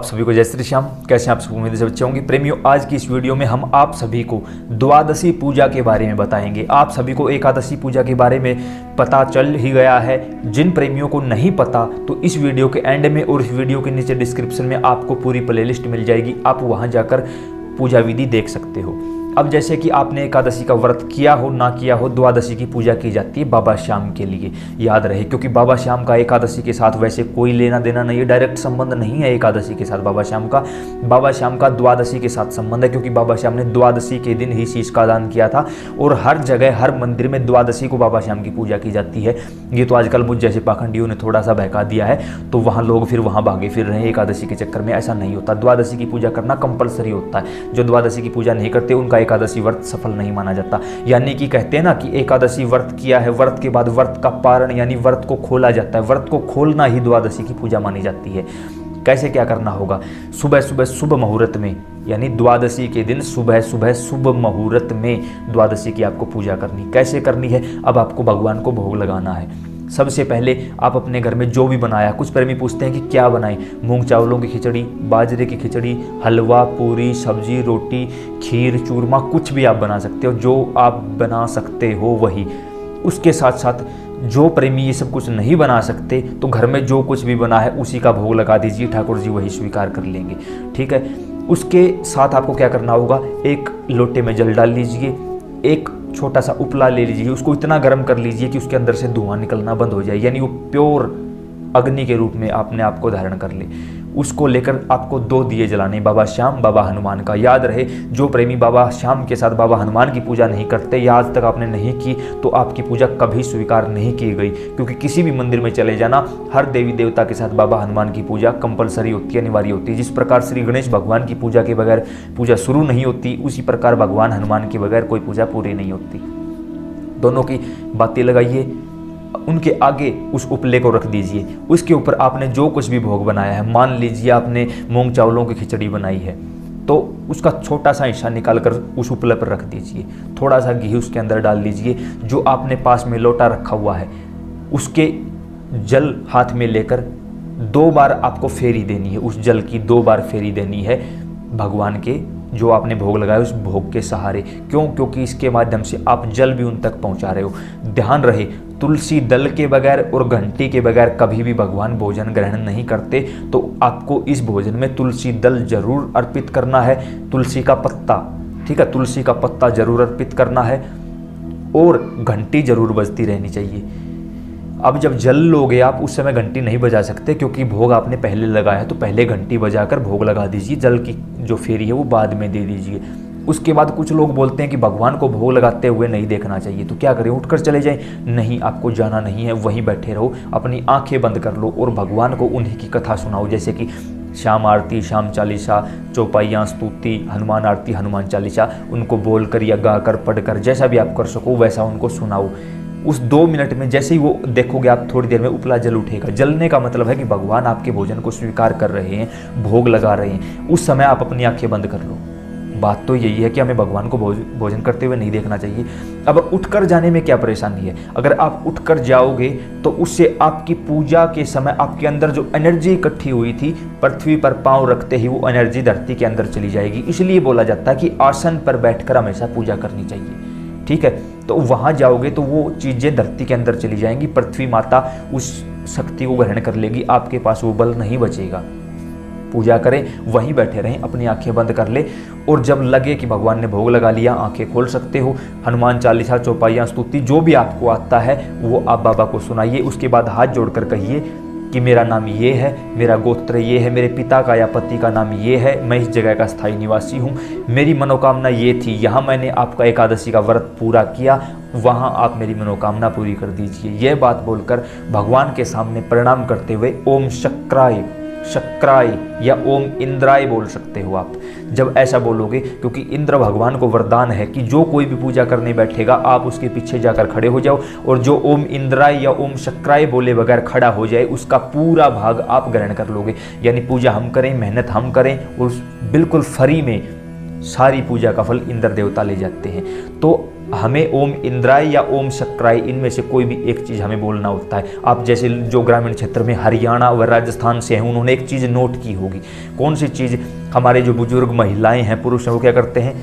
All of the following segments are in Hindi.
आप सभी को जय श्री श्याम। कैसे हैं आप सब? उम्मीद है सब अच्छे होंगे। प्रेमियों, आज की इस वीडियो में हम आप सभी को द्वादशी पूजा के बारे में बताएंगे। आप सभी को एकादशी पूजा के बारे में पता चल ही गया है। जिन प्रेमियों को नहीं पता तो इस वीडियो के एंड में और इस वीडियो के नीचे डिस्क्रिप्शन में आपको पूरी प्लेलिस्ट मिल जाएगी। आप वहां जाकर पूजा विधि देख सकते हो। अब जैसे कि आपने एकादशी का व्रत किया हो ना किया हो, द्वादशी की पूजा की जाती है बाबा श्याम के लिए, याद रहे। क्योंकि बाबा श्याम का एकादशी के साथ वैसे कोई लेना देना नहीं है, डायरेक्ट संबंध नहीं है एकादशी के साथ बाबा श्याम का। बाबा श्याम का द्वादशी के साथ संबंध है, क्योंकि बाबा श्याम ने द्वादशी के दिन ही शीश का दान किया था और हर जगह हर मंदिर में द्वादशी को बाबा श्याम की पूजा की जाती है। ये तो आजकल मुझ जैसे पाखंडियों ने थोड़ा सा बहका दिया है, तो वहाँ लोग फिर वहाँ भागे फिर रहे हैं एकादशी के चक्कर में। ऐसा नहीं होता, द्वादशी की पूजा करना कंपलसरी होता है। जो द्वादशी की पूजा नहीं करते उनका एकादशी व्रत सफल नहीं माना जाता। यानी कि कहते हैं ना कि एकादशी व्रत किया है, व्रत के बाद व्रत का पारण यानी व्रत को खोला जाता है। व्रत को खोलना ही द्वादशी की पूजा मानी जाती है। कैसे क्या करना होगा? सुबह सुबह शुभ मुहूर्त में, यानी द्वादशी के दिन सुबह सुबह शुभ मुहूर्त में द्वादशी की आपको पूजा करनी। कैसे करनी है? अब आपको भगवान को भोग लगाना है। सबसे पहले आप अपने घर में जो भी बनाया, कुछ प्रेमी पूछते हैं कि क्या बनाएं, मूंग चावलों की खिचड़ी, बाजरे की खिचड़ी, हलवा, पूरी, सब्जी, रोटी, खीर, चूरमा, कुछ भी आप बना सकते हो। जो आप बना सकते हो वही। उसके साथ साथ जो प्रेमी ये सब कुछ नहीं बना सकते तो घर में जो कुछ भी बना है उसी का भोग लगा दीजिए, ठाकुर जी वही स्वीकार कर लेंगे। ठीक है। उसके साथ आपको क्या करना होगा? एक लोटे में जल डाल लीजिए, एक छोटा सा उपला ले लीजिए, उसको इतना गर्म कर लीजिए कि उसके अंदर से धुआं निकलना बंद हो जाए, यानी वो प्योर अग्नि के रूप में आपने आपको धारण कर ले। उसको लेकर आपको 2 दिए जलाने, बाबा श्याम, बाबा हनुमान का। याद रहे, जो प्रेमी बाबा श्याम के साथ बाबा हनुमान की पूजा नहीं करते या आज तक आपने नहीं की, तो आपकी पूजा कभी स्वीकार नहीं की गई। क्योंकि किसी भी मंदिर में चले जाना, हर देवी देवता के साथ बाबा हनुमान की पूजा कंपलसरी होती है, अनिवार्य होती है। जिस प्रकार श्री गणेश भगवान की पूजा के बगैर पूजा शुरू नहीं होती, उसी प्रकार भगवान हनुमान के बगैर कोई पूजा पूरी नहीं होती। दोनों की बातें लगाइए, उनके आगे उस उपले को रख दीजिए। उसके ऊपर आपने जो कुछ भी भोग बनाया है, मान लीजिए आपने मूंग चावलों की खिचड़ी बनाई है, तो उसका छोटा सा हिस्सा निकाल कर उस उपले पर रख दीजिए। थोड़ा सा घी उसके अंदर डाल लीजिए। जो आपने पास में लोटा रखा हुआ है, उसके जल हाथ में लेकर 2 बार आपको फेरी देनी है। उस जल की 2 बार फेरी देनी है भगवान के जो आपने भोग लगाया उस भोग के सहारे। क्यों? क्योंकि इसके माध्यम से आप जल भी उन तक पहुंचा रहे हो। ध्यान रहे, तुलसी दल के बगैर और घंटी के बगैर कभी भी भगवान भोजन ग्रहण नहीं करते। तो आपको इस भोजन में तुलसी दल जरूर अर्पित करना है, तुलसी का पत्ता, ठीक है, तुलसी का पत्ता जरूर अर्पित करना है और घंटी जरूर बजती रहनी चाहिए। अब जब जल लोगे आप, उस समय घंटी नहीं बजा सकते क्योंकि भोग आपने पहले लगाया है, तो पहले घंटी बजाकर भोग लगा दीजिए। जल की जो फेरी है वो बाद में दे दीजिए। उसके बाद कुछ लोग बोलते हैं कि भगवान को भोग लगाते हुए नहीं देखना चाहिए, तो क्या करें? उठकर चले जाएं? नहीं, आपको जाना नहीं है, वहीं बैठे रहो, अपनी आंखें बंद कर लो और भगवान को उन्हीं की कथा सुनाओ। जैसे कि श्याम आरती, श्याम चालीसा, चौपाइयाँ, स्तुति, हनुमान आरती, हनुमान चालीसा, उनको बोलकर या गाकर पढ़कर जैसा भी आप कर सको वैसा उनको सुनाओ। उस 2 मिनट में जैसे ही वो देखोगे आप, थोड़ी देर में उपला जल उठेगा। जलने का मतलब है कि भगवान आपके भोजन को स्वीकार कर रहे हैं, भोग लगा रहे हैं। उस समय आप अपनी आंखें बंद कर लो। बात तो यही है कि हमें भगवान को भोजन करते हुए नहीं देखना चाहिए। अब उठकर जाने में क्या परेशानी है? अगर आप उठकर जाओगे तो उससे आपकी पूजा के समय आपके अंदर जो एनर्जी इकट्ठी हुई थी, पृथ्वी पर पांव रखते ही वो एनर्जी धरती के अंदर चली जाएगी। इसलिए बोला जाता है कि आसन पर बैठकर हमेशा पूजा करनी चाहिए। ठीक है, तो वहां जाओगे तो वो चीजें धरती के अंदर चली जाएंगी, पृथ्वी माता उस शक्ति को ग्रहण कर लेगी, आपके पास वो बल नहीं बचेगा। पूजा करें, वहीं बैठे रहें, अपनी आंखें बंद कर ले और जब लगे कि भगवान ने भोग लगा लिया, आंखें खोल सकते हो। हनुमान चालीसा, चौपाइयाँ, स्तुति जो भी आपको आता है वो आप बाबा को सुनाइए। उसके बाद हाथ जोड़कर कहिए कि मेरा नाम ये है, मेरा गोत्र ये है, मेरे पिता का या पति का नाम ये है, मैं इस जगह का स्थायी निवासी हूँ, मेरी मनोकामना ये थी, यहाँ मैंने आपका एकादशी का व्रत पूरा किया, वहाँ आप मेरी मनोकामना पूरी कर दीजिए। यह बात बोलकर भगवान के सामने प्रणाम करते हुए ओम शक्राय शक्राय या ओम इंद्राय बोल सकते हो आप। जब ऐसा बोलोगे, क्योंकि इंद्र भगवान को वरदान है कि जो कोई भी पूजा करने बैठेगा आप उसके पीछे जाकर खड़े हो जाओ और जो ओम इंद्राय या ओम शक्राय बोले बगैर खड़ा हो जाए उसका पूरा भाग आप ग्रहण कर लोगे। यानी पूजा हम करें, मेहनत हम करें और बिल्कुल फ्री में सारी पूजा का फल इंद्र देवता ले जाते हैं। तो हमें ओम इंद्राय या ओम शक्राय इनमें से कोई भी एक चीज़ हमें बोलना होता है। आप जैसे जो ग्रामीण क्षेत्र में हरियाणा व राजस्थान से हैं, उन्होंने एक चीज़ नोट की होगी। कौन सी चीज़? हमारे जो बुजुर्ग महिलाएं हैं, पुरुष हैं, वो क्या करते हैं,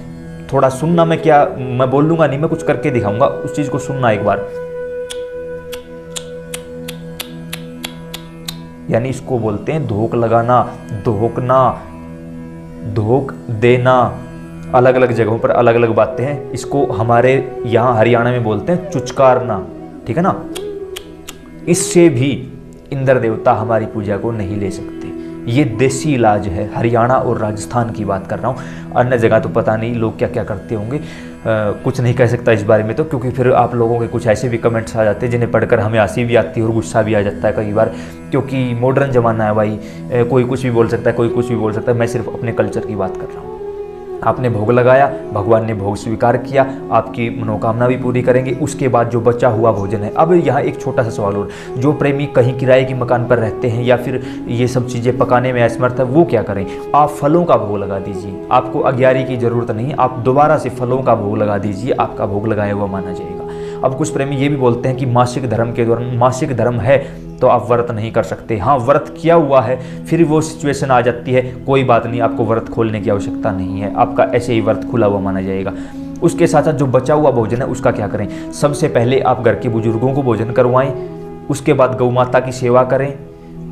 थोड़ा सुनना, मैं बोल लूँगा नहीं, मैं कुछ करके दिखाऊंगा, उस चीज़ को सुनना एक बार। यानी इसको बोलते हैं धोक लगाना, धोकना, धोक देना। अलग अलग जगहों पर अलग अलग बातें हैं। इसको हमारे यहाँ हरियाणा में बोलते हैं चुचकारना, ठीक है ना। इससे भी इंद्र देवता हमारी पूजा को नहीं ले सकते। ये देसी इलाज है, हरियाणा और राजस्थान की बात कर रहा हूँ। अन्य जगह तो पता नहीं लोग क्या क्या करते होंगे, कुछ नहीं कह सकता इस बारे में तो, क्योंकि फिर आप लोगों के कुछ ऐसे भी कमेंट्स आ जाते हैं जिन्हें पढ़कर हमें हंसी भी आती है और गुस्सा भी आ जाता है कई बार, क्योंकि मॉडर्न ज़माना है भाई, कोई कुछ भी बोल सकता है, कोई कुछ भी बोल सकता है। मैं सिर्फ अपने कल्चर की बात कर रहा हूँ। आपने भोग लगाया, भगवान ने भोग स्वीकार किया, आपकी मनोकामना भी पूरी करेंगे। उसके बाद जो बचा हुआ भोजन है, अब यहाँ एक छोटा सा सवाल और, जो प्रेमी कहीं किराए के मकान पर रहते हैं या फिर ये सब चीज़ें पकाने में असमर्थ है, वो क्या करें? आप फलों का भोग लगा दीजिए। आपको अग्यारी की ज़रूरत नहीं, आप दोबारा से फलों का भोग लगा दीजिए, आपका भोग लगाया हुआ माना जाएगा। अब कुछ प्रेमी ये भी बोलते हैं कि मासिक धर्म के दौरान, मासिक धर्म है तो आप व्रत नहीं कर सकते। हाँ, व्रत किया हुआ है, फिर वो सिचुएशन आ जाती है, कोई बात नहीं, आपको व्रत खोलने की आवश्यकता नहीं है, आपका ऐसे ही व्रत खुला हुआ माना जाएगा। उसके साथ साथ जो बचा हुआ भोजन है उसका क्या करें? सबसे पहले आप घर के बुजुर्गों को भोजन करवाएं, उसके बाद गौ माता की सेवा करें,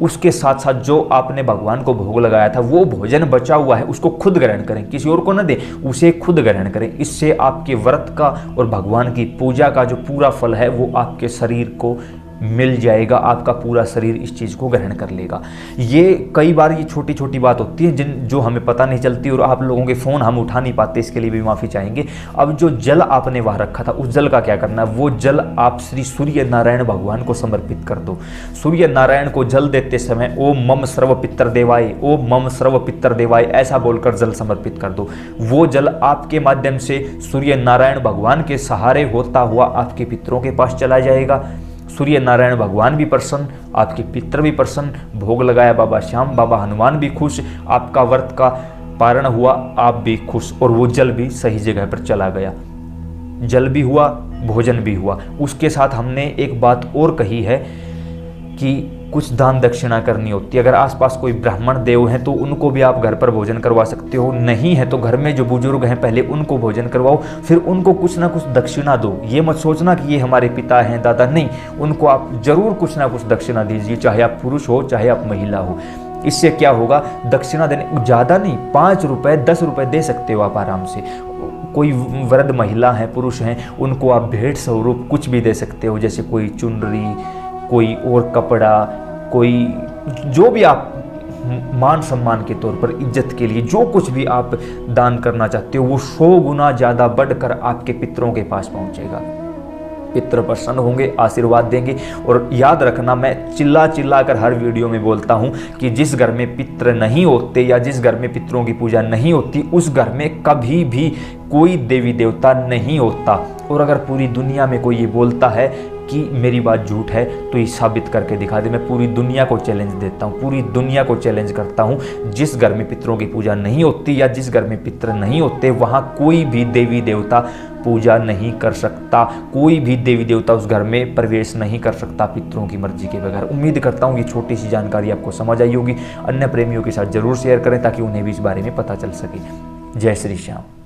उसके साथ साथ जो आपने भगवान को भोग लगाया था वो भोजन बचा हुआ है उसको खुद ग्रहण करें, किसी और को न दें, उसे खुद ग्रहण करें। इससे आपके व्रत का और भगवान की पूजा का जो पूरा फल है वो आपके शरीर को मिल जाएगा, आपका पूरा शरीर इस चीज़ को ग्रहण कर लेगा। ये कई बार ये छोटी छोटी बात होती है जो हमें पता नहीं चलती और आप लोगों के फ़ोन हम उठा नहीं पाते, इसके लिए भी माफ़ी चाहेंगे। अब जो जल आपने वहाँ रखा था, उस जल का क्या करना है? वो जल आप श्री सूर्य नारायण भगवान को समर्पित कर दो। सूर्य नारायण को जल देते समय ओम मम सर्व पितर देवाय, ओम मम सर्व पितर देवाय ऐसा बोलकर जल समर्पित कर दो। वो जल आपके माध्यम से सूर्य नारायण भगवान के सहारे होता हुआ आपके पितरों के पास चला जाएगा। सूर्य नारायण भगवान भी प्रसन्न, आपके पितर भी प्रसन्न, भोग लगाया बाबा श्याम, बाबा हनुमान भी खुश, आपका व्रत का पारण हुआ, आप भी खुश, और वो जल भी सही जगह पर चला गया। जल भी हुआ, भोजन भी हुआ। उसके साथ हमने एक बात और कही है कि कुछ दान दक्षिणा करनी होती है। अगर आसपास कोई ब्राह्मण देव हैं तो उनको भी आप घर पर भोजन करवा सकते हो, नहीं है तो घर में जो बुजुर्ग हैं पहले उनको भोजन करवाओ, फिर उनको कुछ ना कुछ दक्षिणा दो। ये मत सोचना कि ये हमारे पिता हैं, दादा, नहीं, उनको आप जरूर कुछ ना कुछ दक्षिणा दीजिए, चाहे आप पुरुष हो चाहे आप महिला हो। इससे क्या होगा? दक्षिणा देने ज़्यादा नहीं, 5 रुपये 10 रुपये दे सकते हो आप आराम से। कोई वृद्ध महिला है, पुरुष हैं, उनको आप भेंट स्वरूप कुछ भी दे सकते हो, जैसे कोई चुनरी, कोई और कपड़ा, कोई जो भी आप मान सम्मान के तौर पर, इज्जत के लिए जो कुछ भी आप दान करना चाहते हो, वो 100 गुना ज़्यादा बढ़कर आपके पितरों के पास पहुंचेगा। पितर प्रसन्न होंगे, आशीर्वाद देंगे। और याद रखना, मैं चिल्ला चिल्ला कर हर वीडियो में बोलता हूं कि जिस घर में पितर नहीं होते या जिस घर में पितरों की पूजा नहीं होती, उस घर में कभी भी कोई देवी देवता नहीं होता। और अगर पूरी दुनिया में कोई ये बोलता है कि मेरी बात झूठ है तो ये साबित करके दिखा दे। मैं पूरी दुनिया को चैलेंज देता हूँ, पूरी दुनिया को चैलेंज करता हूँ, जिस घर में पितरों की पूजा नहीं होती या जिस घर में पितर नहीं होते, वहाँ कोई भी देवी देवता पूजा नहीं कर सकता, कोई भी देवी देवता उस घर में प्रवेश नहीं कर सकता पितरों की मर्जी के बगैर। उम्मीद करता हूँ ये छोटी सी जानकारी आपको समझ आई होगी। अन्य प्रेमियों के साथ जरूर शेयर करें ताकि उन्हें भी इस बारे में पता चल सके। जय श्री श्याम।